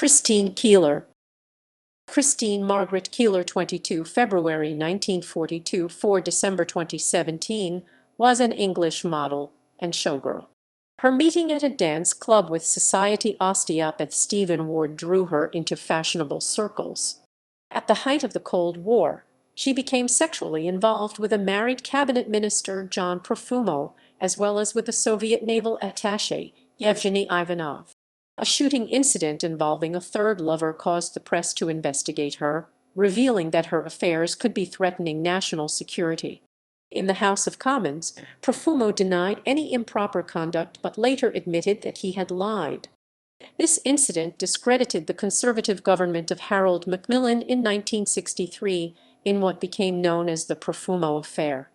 Christine Keeler. Christine Margaret Keeler, 22 February 1942 – 4 December 2017, was an English model and showgirl. Her meeting at a dance club with society osteopath Stephen Ward drew her into fashionable circles. At the height of the Cold War, she became sexually involved with a married cabinet minister, John Profumo, as well as with the Soviet naval attaché, Yevgeny Ivanov. A shooting incident involving a third lover caused the press to investigate her, revealing that her affairs could be threatening national security. In the House of Commons, Profumo denied any improper conduct but later admitted that he had lied. This incident discredited the conservative government of Harold Macmillan in 1963 in what became known as the Profumo Affair.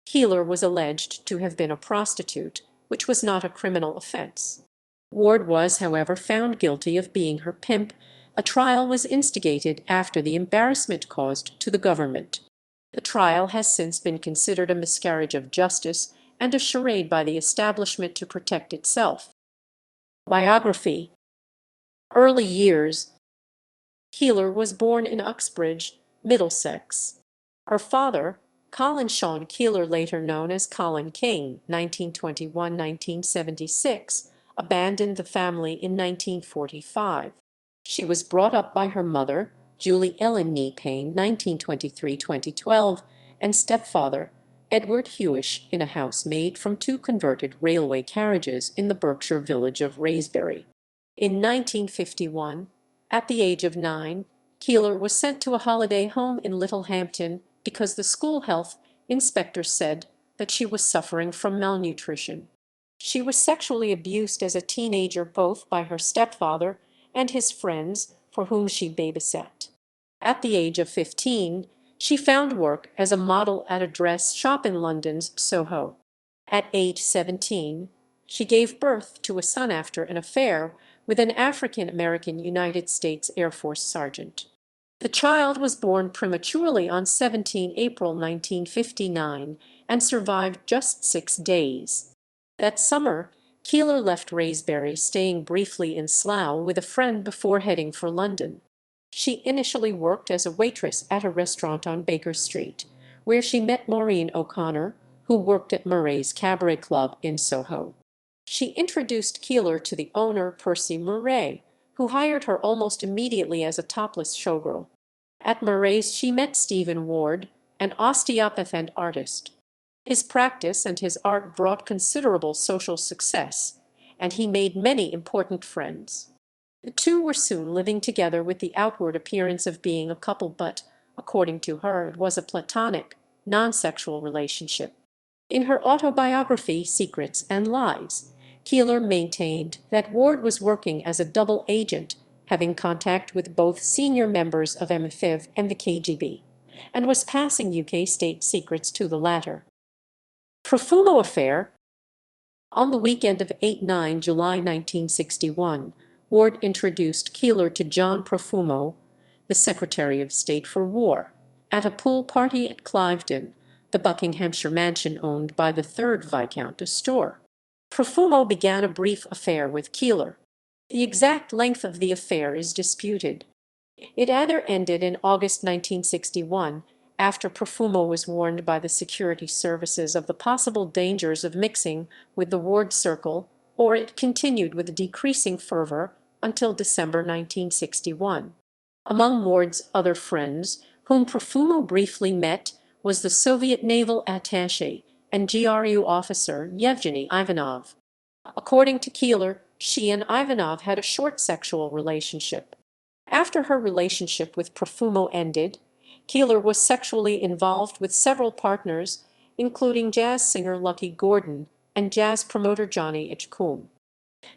Keeler was alleged to have been a prostitute, which was not a criminal offence. Ward was, however, found guilty of being her pimp. A trial was instigated after the embarrassment caused to the government. The trial has since been considered a miscarriage of justice and a charade by the establishment to protect itself. Biography. Early years. Keeler was born in Uxbridge, Middlesex. Her father, Colin Sean Keeler, later known as Colin King, 1921–1976, abandoned the family in 1945. She was brought up by her mother, Julie Ellen Nee Payne, 1923–2012, and stepfather, Edward Hewish, in a house made from two converted railway carriages in the Berkshire village of Wraysbury. In 1951, at the age of 9, Keeler was sent to a holiday home in Littlehampton because the school health inspector said that she was suffering from malnutrition. She was sexually abused as a teenager both by her stepfather and his friends, for whom she babysat. At the age of 15, she found work as a model at a dress shop in London's Soho. At age 17, she gave birth to a son after an affair with an African-American United States Air Force sergeant. The child was born prematurely on 17 April 1959 and survived just 6 days. That summer, Keeler left Wraysbury, staying briefly in Slough with a friend before heading for London. She initially worked as a waitress at a restaurant on Baker Street, where she met Maureen O'Connor, who worked at Murray's Cabaret Club in Soho. She introduced Keeler to the owner, Percy Murray, who hired her almost immediately as a topless showgirl. At Murray's she met Stephen Ward, an osteopath and artist. His practice and his art brought considerable social success, and he made many important friends. The two were soon living together with the outward appearance of being a couple, but, according to her, it was a platonic, non-sexual relationship. In her autobiography, Secrets and Lies, Keeler maintained that Ward was working as a double agent, having contact with both senior members of MI5 and the KGB, and was passing UK state secrets to the latter. Profumo Affair. On the weekend of 8–9 July 1961, Ward introduced Keeler to John Profumo, the Secretary of State for War, at a pool party at Cliveden, the Buckinghamshire mansion owned by the third Viscount Astor. Profumo began a brief affair with Keeler. The exact length of the affair is disputed. It either ended in August 1961, after Profumo was warned by the security services of the possible dangers of mixing with the Ward circle, or it continued with decreasing fervor until December 1961. Among Ward's other friends, whom Profumo briefly met, was the Soviet naval attaché and GRU officer Yevgeny Ivanov. According to Keeler, she and Ivanov had a short sexual relationship. After her relationship with Profumo ended, Keeler was sexually involved with several partners, including jazz singer Lucky Gordon and jazz promoter Johnny Edgecombe.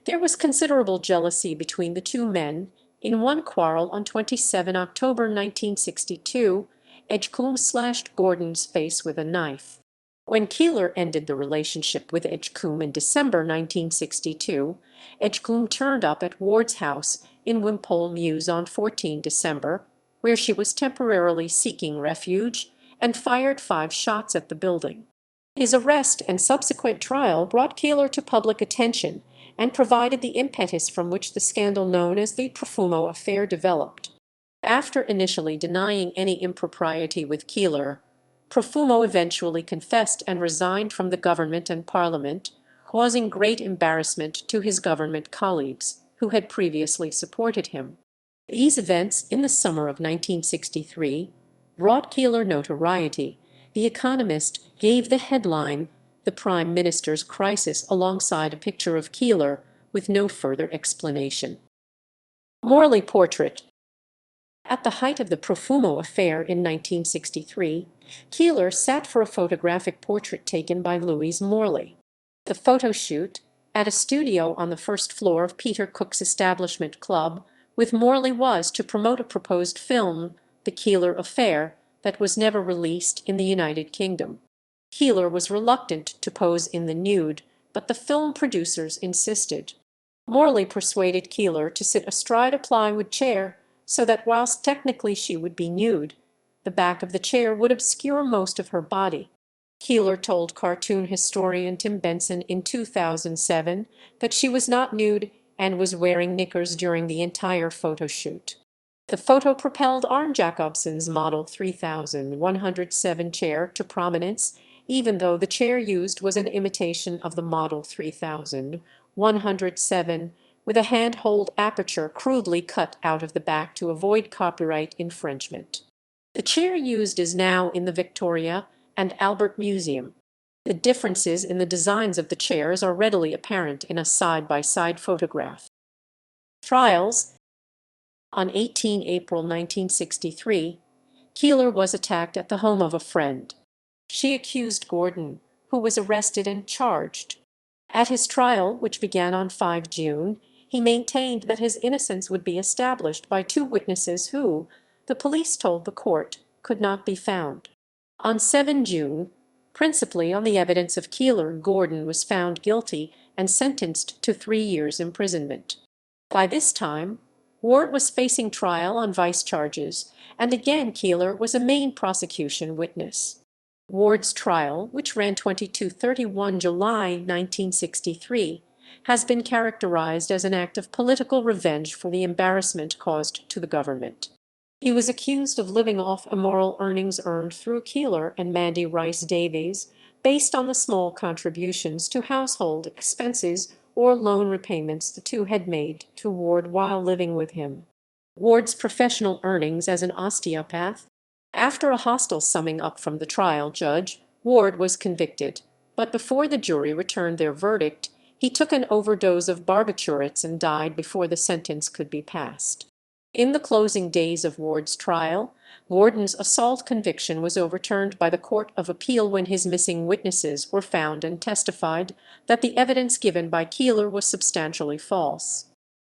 There was considerable jealousy between the two men. In one quarrel on 27 October 1962, Edgecombe slashed Gordon's face with a knife. When Keeler ended the relationship with Edgecombe in December 1962, Edgecombe turned up at Ward's house in Wimpole Mews on 14 December, where she was temporarily seeking refuge, and fired 5 shots at the building. His arrest and subsequent trial brought Keeler to public attention, and provided the impetus from which the scandal known as the Profumo Affair developed. After initially denying any impropriety with Keeler, Profumo eventually confessed and resigned from the government and parliament, causing great embarrassment to his government colleagues, who had previously supported him. These events in the summer of 1963 brought Keeler notoriety. The Economist gave the headline, "The Prime Minister's Crisis," alongside a picture of Keeler, with no further explanation. Morley Portrait. At the height of the Profumo affair in 1963, Keeler sat for a photographic portrait taken by Louise Morley. The photo shoot, at a studio on the first floor of Peter Cook's establishment club, with Morley was to promote a proposed film, The Keeler Affair, that was never released in the United Kingdom. Keeler was reluctant to pose in the nude, but the film producers insisted. Morley persuaded Keeler to sit astride a plywood chair, so that whilst technically she would be nude, the back of the chair would obscure most of her body. Keeler told cartoon historian Tim Benson in 2007 that she was not nude and was wearing knickers during the entire photo shoot. The photo propelled Arne Jacobsen's Model 3107 chair to prominence, even though the chair used was an imitation of the Model 3107, with a hand-hold aperture crudely cut out of the back to avoid copyright infringement. The chair used is now in the Victoria and Albert Museum. The differences in the designs of the chairs are readily apparent in a side-by-side photograph. Trials. On 18 April 1963, Keeler was attacked at the home of a friend. She accused Gordon, who was arrested and charged. At his trial, which began on 5 June, he maintained that his innocence would be established by two witnesses who, the police told the court, could not be found. On 7 June, principally on the evidence of Keeler, Gordon was found guilty and sentenced to 3 years' imprisonment. By this time, Ward was facing trial on vice charges, and again Keeler was a main prosecution witness. Ward's trial, which ran 22-31 July 1963, has been characterized as an act of political revenge for the embarrassment caused to the government. He was accused of living off immoral earnings earned through Keeler and Mandy Rice Davies, based on the small contributions to household expenses or loan repayments the two had made to Ward while living with him. Ward's professional earnings as an osteopath. After a hostile summing up from the trial judge, Ward was convicted, but before the jury returned their verdict, he took an overdose of barbiturates and died before the sentence could be passed. In the closing days of Ward's trial, Gordon's assault conviction was overturned by the Court of Appeal when his missing witnesses were found and testified that the evidence given by Keeler was substantially false.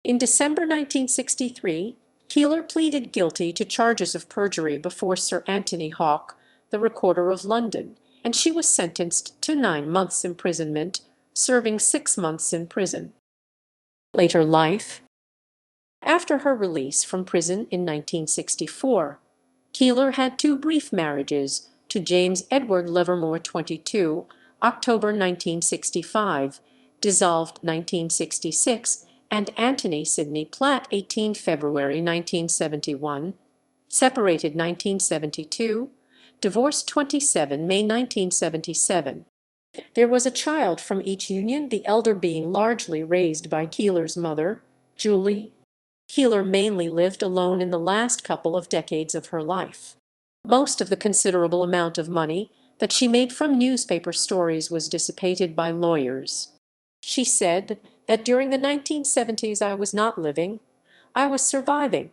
In December 1963, Keeler pleaded guilty to charges of perjury before Sir Anthony Hawke, the Recorder of London, and she was sentenced to 9 months' imprisonment, serving 6 months in prison. Later life. After her release from prison in 1964, Keeler had 2 brief marriages to James Edward Livermore, 22, October 1965, dissolved 1966, and Anthony Sidney Platt, 18 February 1971, separated 1972, divorced 27 May 1977. There was a child from each union, the elder being largely raised by Keeler's mother, Julie. Keeler mainly lived alone in the last couple of decades of her life. Most of the considerable amount of money that she made from newspaper stories was dissipated by lawyers. She said that during the 1970s I was not living, I was surviving.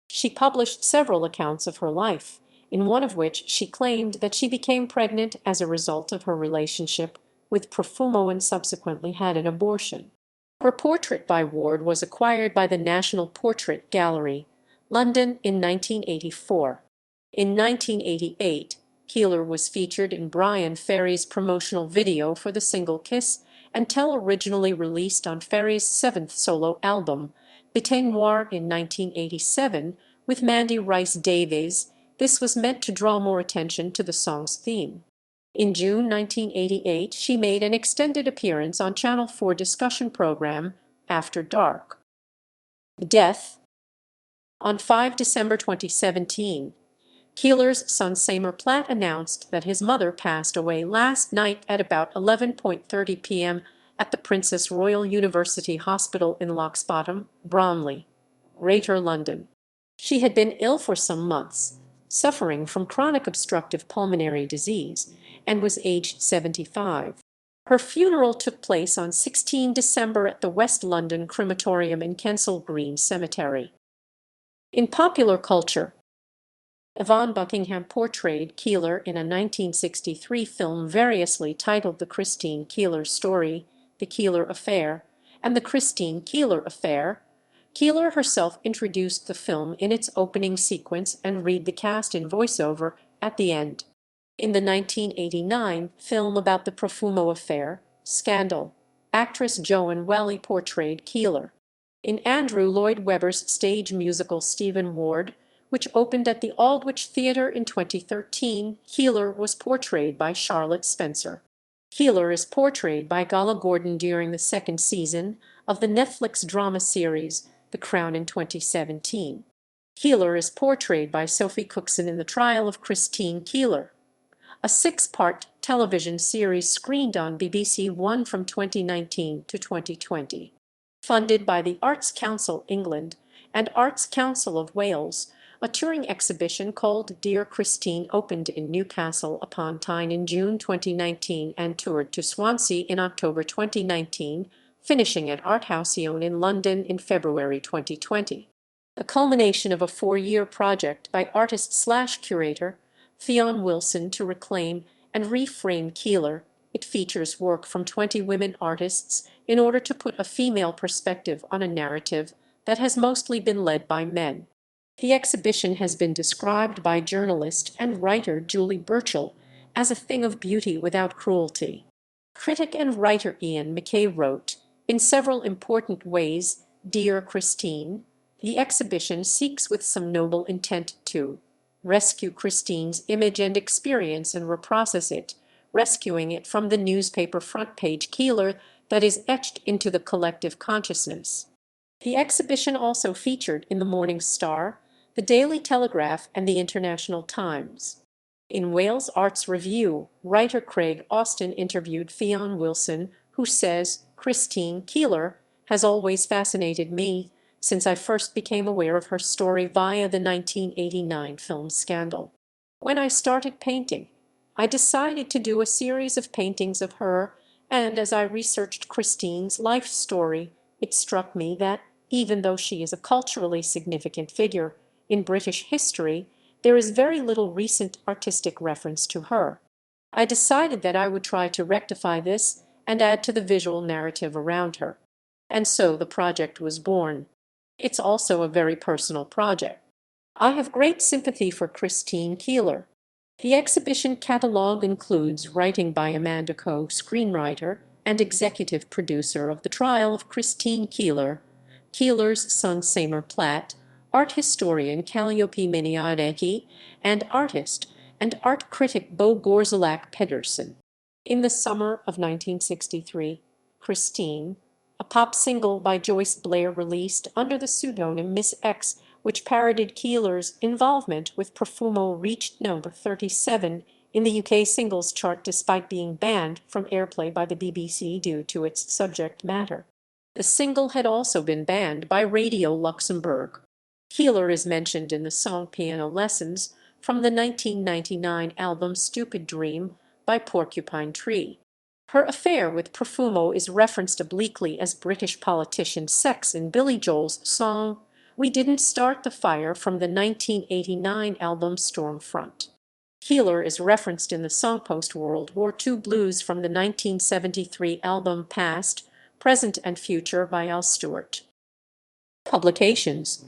She published several accounts of her life, in one of which she claimed that she became pregnant as a result of her relationship with Profumo and subsequently had an abortion. Her portrait by Ward was acquired by the National Portrait Gallery, London, in 1984. In 1988, Keeler was featured in Brian Ferry's promotional video for the single Kiss and Tell, originally released on Ferry's 7th solo album, Bete Noir, in 1987, with Mandy Rice Davies. This was meant to draw more attention to the song's theme. In June 1988, she made an extended appearance on Channel 4 discussion program After Dark. Death. On 5 December 2017, Keeler's son Seymour Platt announced that his mother passed away last night at about 11:30 p.m. at the Princess Royal University Hospital in Loxbottom, Bromley, Greater London. She had been ill for some months, suffering from chronic obstructive pulmonary disease, and was aged 75. Her funeral took place on 16 December at the West London Crematorium in Kensal Green Cemetery. In popular culture, Yvonne Buckingham portrayed Keeler in a 1963 film variously titled The Christine Keeler Story, The Keeler Affair, and The Christine Keeler Affair. Keeler herself introduced the film in its opening sequence and read the cast in voiceover at the end. In the 1989 film about the Profumo Affair, Scandal, actress Joan Welly portrayed Keeler. In Andrew Lloyd Webber's stage musical Stephen Ward, which opened at the Aldwych Theatre in 2013, Keeler was portrayed by Charlotte Spencer. Keeler is portrayed by Gala Gordon during the second season of the Netflix drama series The Crown in 2017. Keeler is portrayed by Sophie Cookson in The Trial of Christine Keeler, a six-part television series screened on BBC One from 2019 to 2020. Funded by the Arts Council England and Arts Council of Wales, a touring exhibition called Dear Christine opened in Newcastle upon Tyne in June 2019 and toured to Swansea in October 2019, finishing at Art Halcyon in London in February 2020. The culmination of a four-year project by artist/curator Fionn Wilson to reclaim and reframe Keeler, it features work from 20 women artists in order to put a female perspective on a narrative that has mostly been led by men. The exhibition has been described by journalist and writer Julie Burchill as a thing of beauty without cruelty. Critic and writer Ian McKay wrote, "In several important ways, Dear Christine, the exhibition seeks with some noble intent to rescue Christine's image and experience and reprocess it, rescuing it from the newspaper front-page Keeler that is etched into the collective consciousness." The exhibition also featured in the Morning Star, the Daily Telegraph, and the International Times. In Wales Arts Review, writer Craig Austin interviewed Fionn Wilson, who says, "Christine Keeler has always fascinated me since I first became aware of her story via the 1989 film Scandal. When I started painting, I decided to do a series of paintings of her, and as I researched Christine's life story, it struck me that, even though she is a culturally significant figure in British history, there is very little recent artistic reference to her. I decided that I would try to rectify this and add to the visual narrative around her. And so the project was born. It's also a very personal project. I have great sympathy for Christine Keeler." The exhibition catalog includes writing by Amanda Coe, screenwriter and executive producer of The Trial of Christine Keeler, Keeler's son Seymour Platt, art historian Calliope Miniadecki, and artist and art critic Bo Gorzalak Pedersen. In the summer of 1963, Christine, a pop single by Joyce Blair released under the pseudonym Miss X, which parodied Keeler's involvement with Profumo, reached number 37 in the UK singles chart despite being banned from airplay by the BBC due to its subject matter. The single had also been banned by Radio Luxembourg. Keeler is mentioned in the song Piano Lessons from the 1999 album Stupid Dream by Porcupine Tree. Her affair with Profumo is referenced obliquely as British politician sex in Billy Joel's song We Didn't Start the Fire from the 1989 album Stormfront. Keeler is referenced in the song Post-World War II Blues from the 1973 album Past, Present and Future by Al Stewart. Publications.